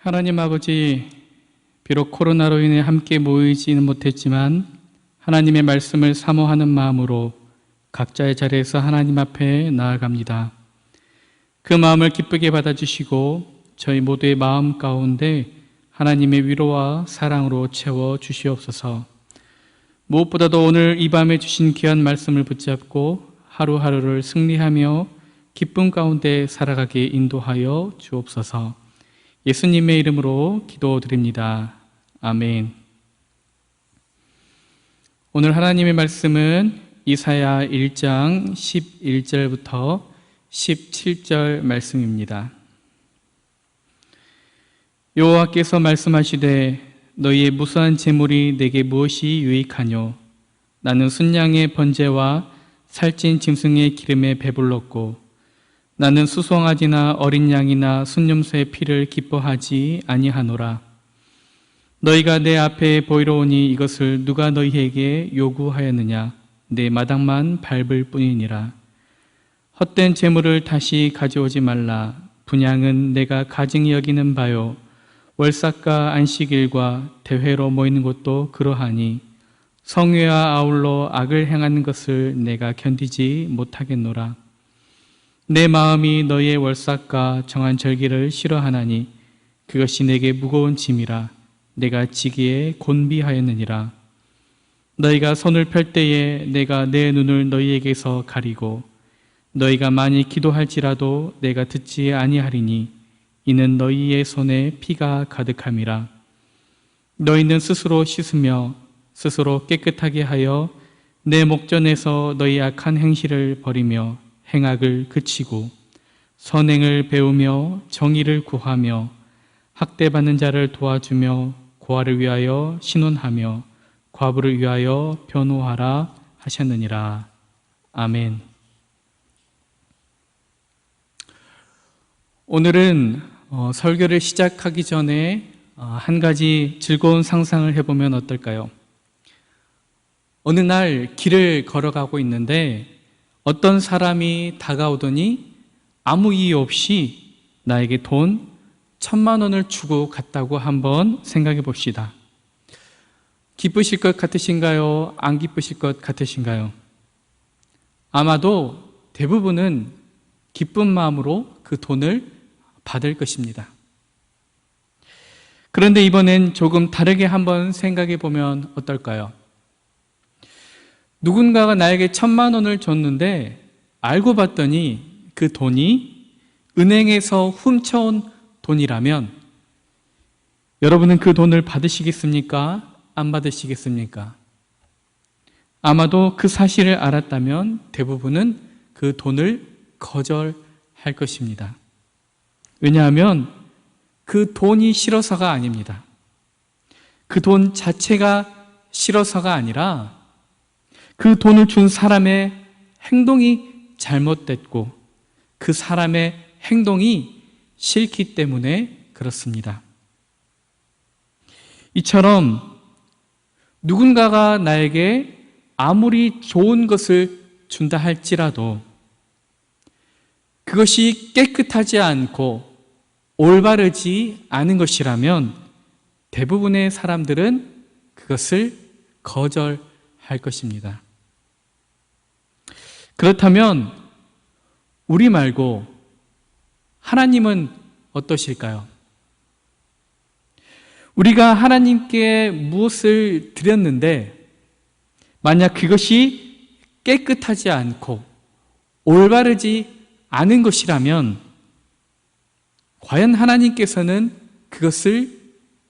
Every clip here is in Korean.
하나님 아버지, 비록 코로나로 인해 함께 모이지는 못했지만 하나님의 말씀을 사모하는 마음으로 각자의 자리에서 하나님 앞에 나아갑니다. 그 마음을 기쁘게 받아주시고 저희 모두의 마음 가운데 하나님의 위로와 사랑으로 채워 주시옵소서. 무엇보다도 오늘 이 밤에 주신 귀한 말씀을 붙잡고 하루하루를 승리하며 기쁨 가운데 살아가게 인도하여 주옵소서. 예수님의 이름으로 기도드립니다. 아멘. 오늘 하나님의 말씀은 이사야 1장 11절부터 17절 말씀입니다. 여호와께서 말씀하시되 너희의 무수한 재물이 내게 무엇이 유익하뇨? 나는 순양의 번제와 살찐 짐승의 기름에 배불렀고 나는 수송아지나 어린 양이나 순념소의 피를 기뻐하지 아니하노라. 너희가 내 앞에 보이러 오니 이것을 누가 너희에게 요구하였느냐? 내 마당만 밟을 뿐이니라. 헛된 재물을 다시 가져오지 말라. 분향은 내가 가증히 여기는 바요. 월삭과 안식일과 대회로 모이는 것도 그러하니 성회와 아울러 악을 행하는 것을 내가 견디지 못하겠노라. 내 마음이 너희의 월삭과 정한 절기를 싫어하나니 그것이 내게 무거운 짐이라. 내가 지기에 곤비하였느니라. 너희가 손을 펼 때에 내가 내 눈을 너희에게서 가리고 너희가 많이 기도할지라도 내가 듣지 아니하리니 이는 너희의 손에 피가 가득함이라. 너희는 스스로 씻으며 스스로 깨끗하게 하여 내 목전에서 너희 악한 행실을 버리며 행악을 그치고 선행을 배우며 정의를 구하며 학대받는 자를 도와주며 고아를 위하여 신원하며 과부를 위하여 변호하라 하셨느니라. 아멘. 오늘은 설교를 시작하기 전에 한 가지 즐거운 상상을 해보면 어떨까요? 어느 날 길을 걸어가고 있는데 어떤 사람이 다가오더니 아무 이유 없이 나에게 돈 1,000만 원을 주고 갔다고 한번 생각해 봅시다. 기쁘실 것 같으신가요? 안 기쁘실 것 같으신가요? 아마도 대부분은 기쁜 마음으로 그 돈을 받을 것입니다. 그런데 이번엔 조금 다르게 한번 생각해 보면 어떨까요? 누군가가 나에게 1,000만 원을 줬는데 알고 봤더니 그 돈이 은행에서 훔쳐온 돈이라면 여러분은 그 돈을 받으시겠습니까? 안 받으시겠습니까? 아마도 그 사실을 알았다면 대부분은 그 돈을 거절할 것입니다. 왜냐하면 그 돈이 싫어서가 아닙니다. 그 돈 자체가 싫어서가 아니라 그 돈을 준 사람의 행동이 잘못됐고 그 사람의 행동이 싫기 때문에 그렇습니다. 이처럼 누군가가 나에게 아무리 좋은 것을 준다 할지라도 그것이 깨끗하지 않고 올바르지 않은 것이라면 대부분의 사람들은 그것을 거절할 것입니다. 그렇다면 우리 말고 하나님은 어떠실까요? 우리가 하나님께 무엇을 드렸는데 만약 그것이 깨끗하지 않고 올바르지 않은 것이라면 과연 하나님께서는 그것을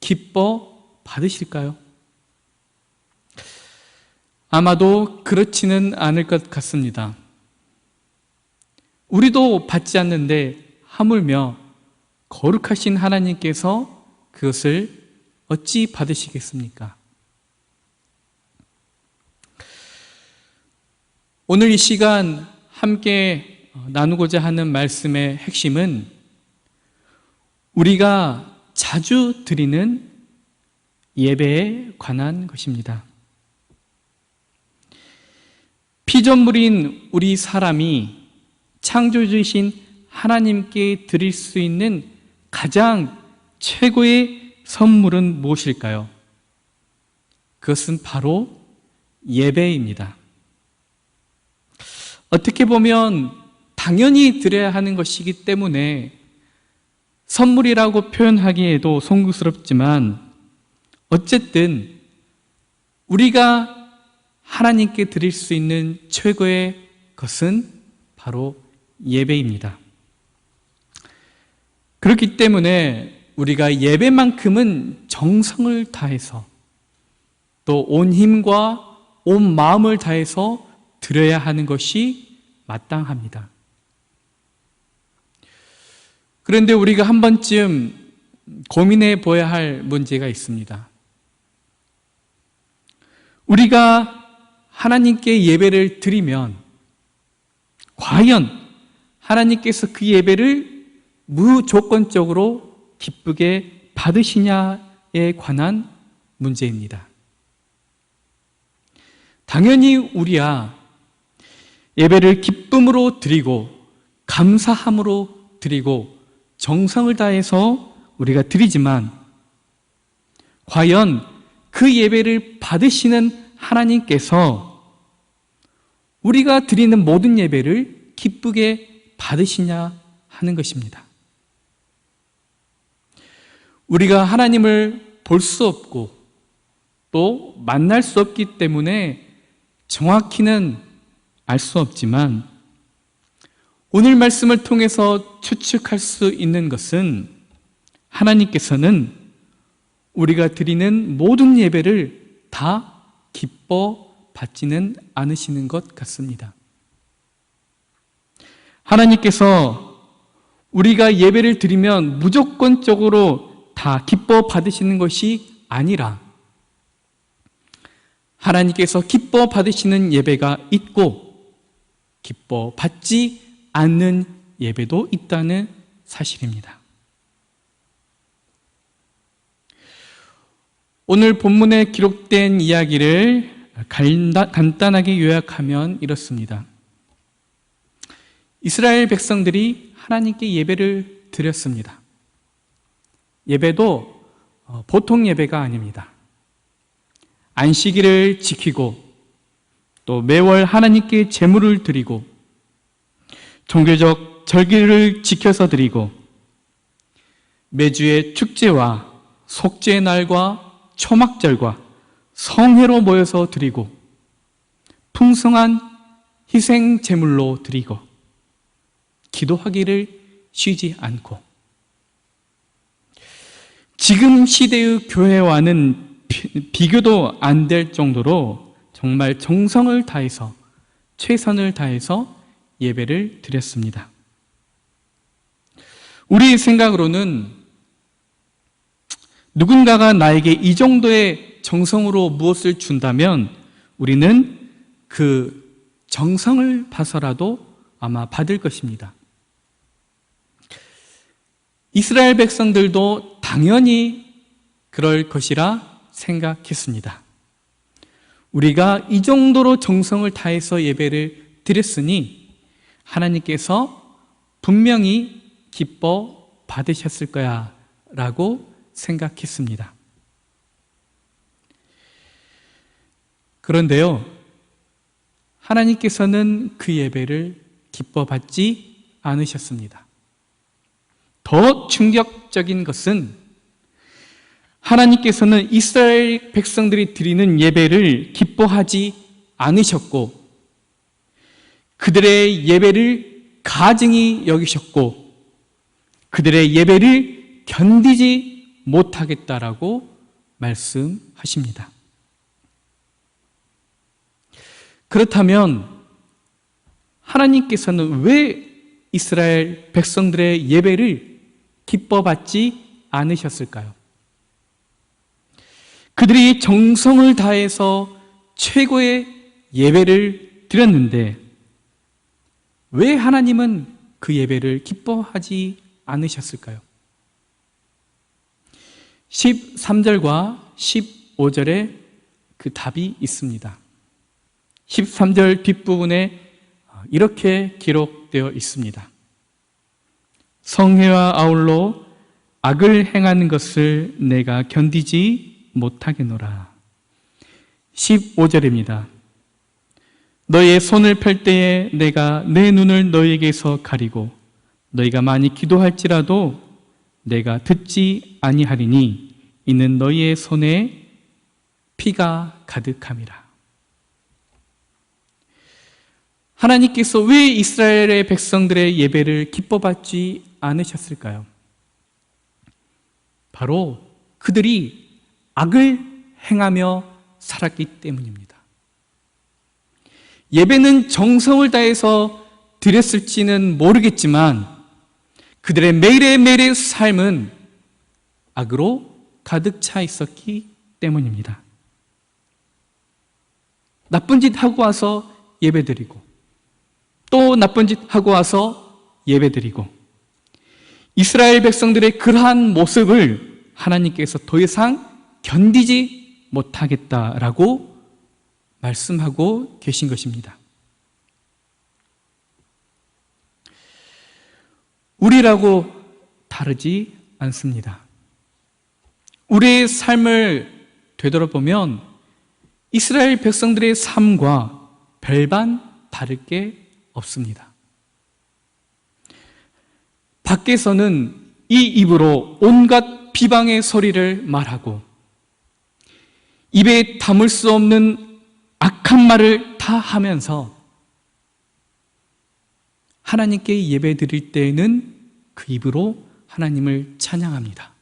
기뻐 받으실까요? 아마도 그렇지는 않을 것 같습니다. 우리도 받지 않는데 하물며 거룩하신 하나님께서 그것을 어찌 받으시겠습니까? 오늘 이 시간 함께 나누고자 하는 말씀의 핵심은 우리가 자주 드리는 예배에 관한 것입니다. 피조물인 우리 사람이 창조주이신 하나님께 드릴 수 있는 가장 최고의 선물은 무엇일까요? 그것은 바로 예배입니다. 어떻게 보면 당연히 드려야 하는 것이기 때문에 선물이라고 표현하기에도 송구스럽지만 어쨌든 우리가 하나님께 드릴 수 있는 최고의 것은 바로 예배입니다. 그렇기 때문에 우리가 예배만큼은 정성을 다해서 또 온 힘과 온 마음을 다해서 드려야 하는 것이 마땅합니다. 그런데 우리가 한 번쯤 고민해 보아야 할 문제가 있습니다. 우리가 하나님께 예배를 드리면 과연 하나님께서 그 예배를 무조건적으로 기쁘게 받으시냐에 관한 문제입니다. 당연히 우리야 예배를 기쁨으로 드리고 감사함으로 드리고 정성을 다해서 우리가 드리지만 과연 그 예배를 받으시는 하나님께서 우리가 드리는 모든 예배를 기쁘게 받으시냐 하는 것입니다. 우리가 하나님을 볼 수 없고 또 만날 수 없기 때문에 정확히는 알 수 없지만 오늘 말씀을 통해서 추측할 수 있는 것은 하나님께서는 우리가 드리는 모든 예배를 다 기뻐 받지는 않으시는 것 같습니다. 하나님께서 우리가 예배를 드리면 무조건적으로 다 기뻐 받으시는 것이 아니라 하나님께서 기뻐 받으시는 예배가 있고 기뻐 받지 않는 예배도 있다는 사실입니다. 오늘 본문에 기록된 이야기를 간단하게 요약하면 이렇습니다. 이스라엘 백성들이 하나님께 예배를 드렸습니다. 예배도 보통 예배가 아닙니다. 안식일을 지키고 또 매월 하나님께 제물을 드리고 종교적 절기를 지켜서 드리고 매주의 축제와 속죄의 날과 초막절과 성회로 모여서 드리고 풍성한 희생 제물로 드리고 기도하기를 쉬지 않고 지금 시대의 교회와는 비교도 안 될 정도로 정말 정성을 다해서 최선을 다해서 예배를 드렸습니다. 우리 생각으로는 누군가가 나에게 이 정도의 정성으로 무엇을 준다면 우리는 그 정성을 봐서라도 아마 받을 것입니다. 이스라엘 백성들도 당연히 그럴 것이라 생각했습니다. 우리가 이 정도로 정성을 다해서 예배를 드렸으니 하나님께서 분명히 기뻐 받으셨을 거야 라고 생각했습니다. 그런데요, 하나님께서는 그 예배를 기뻐 받지 않으셨습니다. 더 충격적인 것은 하나님께서는 이스라엘 백성들이 드리는 예배를 기뻐하지 않으셨고 그들의 예배를 가증히 여기셨고 그들의 예배를 견디지 못하겠다라고 말씀하십니다. 그렇다면 하나님께서는 왜 이스라엘 백성들의 예배를 기뻐 받지 않으셨을까요? 그들이 정성을 다해서 최고의 예배를 드렸는데 왜 하나님은 그 예배를 기뻐하지 않으셨을까요? 13절과 15절에 그 답이 있습니다. 13절 뒷부분에 이렇게 기록되어 있습니다. 성회와 아울러 악을 행하는 것을 내가 견디지 못하겠노라. 15절입니다. 너의 손을 펼 때에 내가 내 눈을 너희에게서 가리고 너희가 많이 기도할지라도 내가 듣지 아니하리니 이는 너희의 손에 피가 가득함이라. 하나님께서 왜 이스라엘의 백성들의 예배를 기뻐받지 않으셨을까요? 바로 그들이 악을 행하며 살았기 때문입니다. 예배는 정성을 다해서 드렸을지는 모르겠지만 그들의 매일의 삶은 악으로 가득 차 있었기 때문입니다. 나쁜 짓 하고 와서 예배드리고 또 나쁜 짓 하고 와서 예배드리고 이스라엘 백성들의 그러한 모습을 하나님께서 더 이상 견디지 못하겠다라고 말씀하고 계신 것입니다. 우리라고 다르지 않습니다. 우리의 삶을 되돌아보면 이스라엘 백성들의 삶과 별반 다를 게 없습니다. 밖에서는 이 입으로 온갖 비방의 소리를 말하고 입에 담을 수 없는 악한 말을 다 하면서 하나님께 예배 드릴 때에는 그 입으로 하나님을 찬양합니다.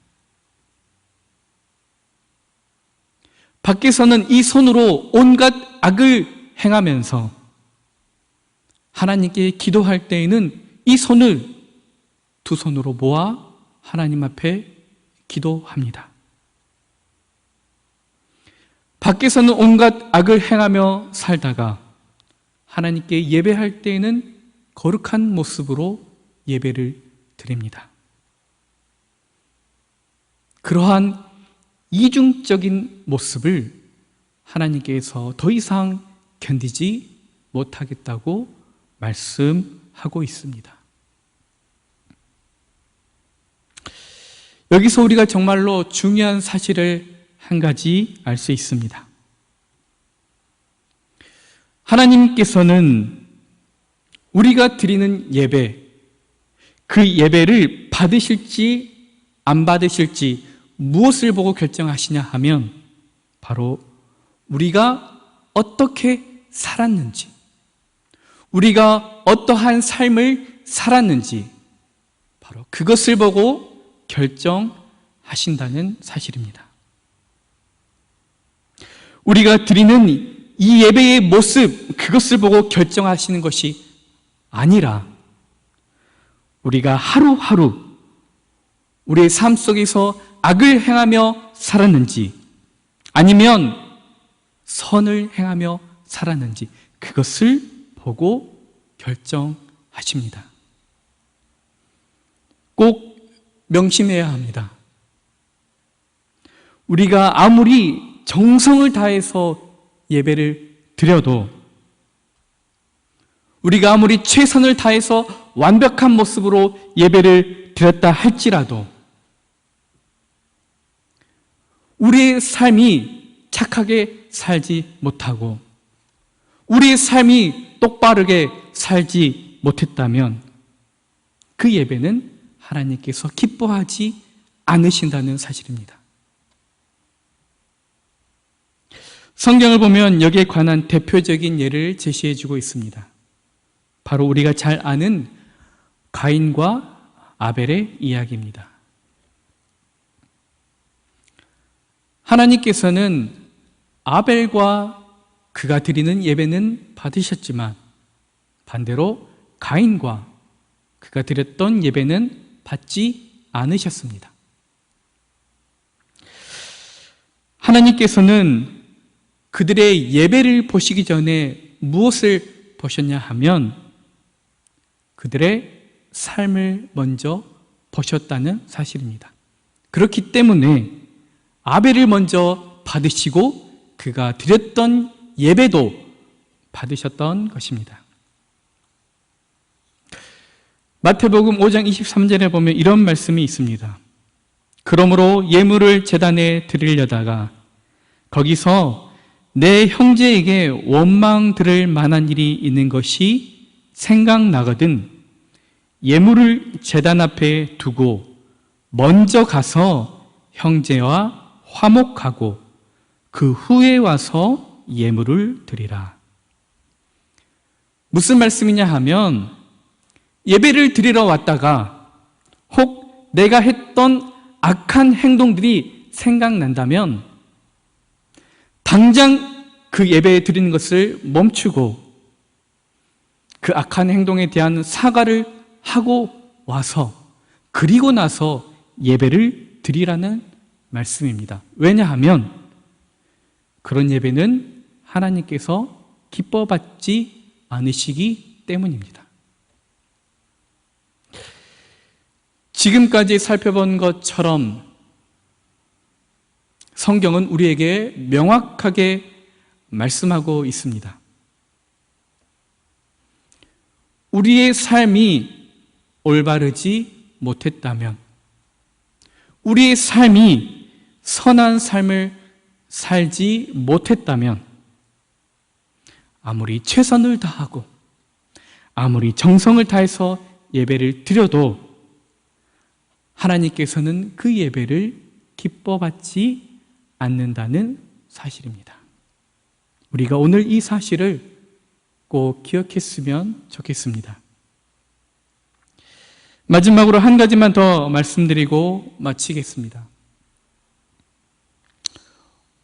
밖에서는 이 손으로 온갖 악을 행하면서 하나님께 기도할 때에는 이 손을 두 손으로 모아 하나님 앞에 기도합니다. 밖에서는 온갖 악을 행하며 살다가 하나님께 예배할 때에는 거룩한 모습으로 예배를 드립니다. 그러한 이중적인 모습을 하나님께서 더 이상 견디지 못하겠다고 말씀하고 있습니다. 여기서 우리가 정말로 중요한 사실을 한 가지 알 수 있습니다. 하나님께서는 우리가 드리는 예배, 그 예배를 받으실지 안 받으실지 무엇을 보고 결정하시냐 하면 바로 우리가 어떻게 살았는지, 우리가 어떠한 삶을 살았는지 바로 그것을 보고 결정하신다는 사실입니다. 우리가 드리는 이 예배의 모습, 그것을 보고 결정하시는 것이 아니라 우리가 하루하루 우리의 삶 속에서 악을 행하며 살았는지 아니면 선을 행하며 살았는지 그것을 보고 결정하십니다. 꼭 명심해야 합니다. 우리가 아무리 정성을 다해서 예배를 드려도 우리가 아무리 최선을 다해서 완벽한 모습으로 예배를 드렸다 할지라도 우리의 삶이 착하게 살지 못하고 우리의 삶이 똑바르게 살지 못했다면 그 예배는 하나님께서 기뻐하지 않으신다는 사실입니다. 성경을 보면 여기에 관한 대표적인 예를 제시해 주고 있습니다. 바로 우리가 잘 아는 가인과 아벨의 이야기입니다. 하나님께서는 아벨과 그가 드리는 예배는 받으셨지만 반대로 가인과 그가 드렸던 예배는 받지 않으셨습니다. 하나님께서는 그들의 예배를 보시기 전에 무엇을 보셨냐 하면 그들의 삶을 먼저 보셨다는 사실입니다. 그렇기 때문에 아벨을 먼저 받으시고 그가 드렸던 예배도 받으셨던 것입니다. 마태복음 5장 23절에 보면 이런 말씀이 있습니다. 그러므로 예물을 제단에 드리려다가 거기서 내 형제에게 원망 들을 만한 일이 있는 것이 생각나거든 예물을 제단 앞에 두고 먼저 가서 형제와 화목하고 그 후에 와서 예물을 드리라. 무슨 말씀이냐 하면 예배를 드리러 왔다가 혹 내가 했던 악한 행동들이 생각난다면 당장 그 예배 드리는 것을 멈추고 그 악한 행동에 대한 사과를 하고 와서 그리고 나서 예배를 드리라는 말씀입니다. 왜냐하면 그런 예배는 하나님께서 기뻐받지 않으시기 때문입니다. 지금까지 살펴본 것처럼 성경은 우리에게 명확하게 말씀하고 있습니다. 우리의 삶이 올바르지 못했다면, 우리의 삶이 선한 삶을 살지 못했다면, 아무리 최선을 다하고 아무리 정성을 다해서 예배를 드려도 하나님께서는 그 예배를 기뻐받지 않는다는 사실입니다. 우리가 오늘 이 사실을 꼭 기억했으면 좋겠습니다. 마지막으로 한 가지만 더 말씀드리고 마치겠습니다.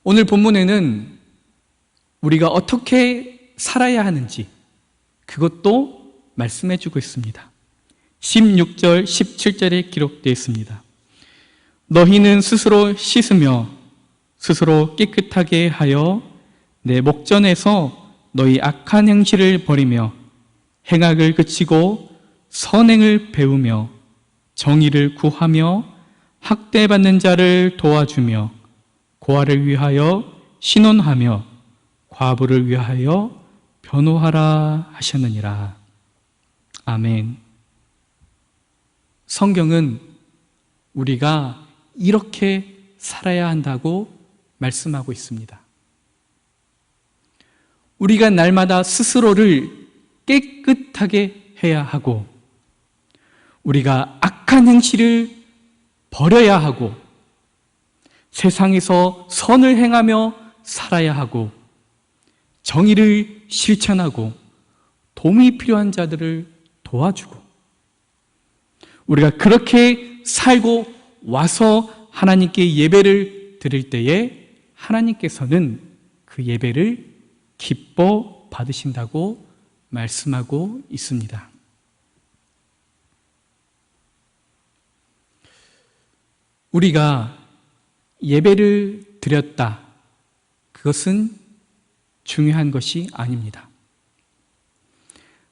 오늘 본문에는 우리가 어떻게 살아야 하는지 그것도 말씀해 주고 있습니다. 16절, 17절에 기록되어 있습니다. 너희는 스스로 씻으며 스스로 깨끗하게 하여 내 목전에서 너희 악한 행실을 버리며 행악을 그치고 선행을 배우며 정의를 구하며 학대받는 자를 도와주며 고아를 위하여 신원하며 과부를 위하여 변호하라 하셨느니라. 아멘. 성경은 우리가 이렇게 살아야 한다고 말씀하고 있습니다. 우리가 날마다 스스로를 깨끗하게 해야 하고 우리가 악한 행실을 버려야 하고 세상에서 선을 행하며 살아야 하고 정의를 실천하고 도움이 필요한 자들을 도와주고 우리가 그렇게 살고 와서 하나님께 예배를 드릴 때에 하나님께서는 그 예배를 기뻐 받으신다고 말씀하고 있습니다. 우리가 예배를 드렸다. 그것은 중요한 것이 아닙니다.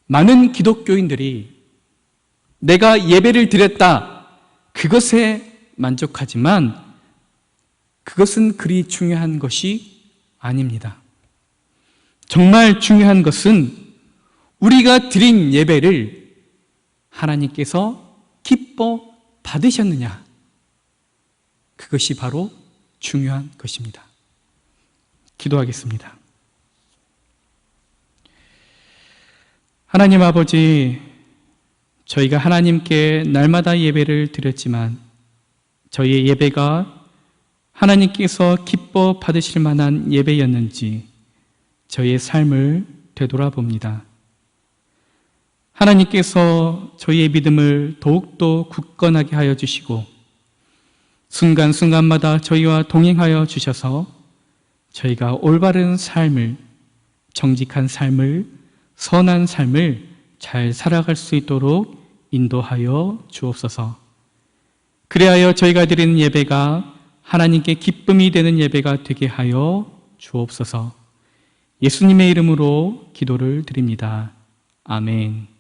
많은 기독교인들이 내가 예배를 드렸다. 그것에 만족하지만 그것은 그리 중요한 것이 아닙니다. 정말 중요한 것은 우리가 드린 예배를 하나님께서 기뻐 받으셨느냐? 그것이 바로 중요한 것입니다. 기도하겠습니다. 하나님 아버지, 저희가 하나님께 날마다 예배를 드렸지만 저희의 예배가 하나님께서 기뻐 받으실 만한 예배였는지 저희의 삶을 되돌아봅니다. 하나님께서 저희의 믿음을 더욱더 굳건하게 하여 주시고 순간순간마다 저희와 동행하여 주셔서 저희가 올바른 삶을, 정직한 삶을, 선한 삶을 잘 살아갈 수 있도록 인도하여 주옵소서. 그리하여 저희가 드리는 예배가 하나님께 기쁨이 되는 예배가 되게 하여 주옵소서. 예수님의 이름으로 기도를 드립니다. 아멘.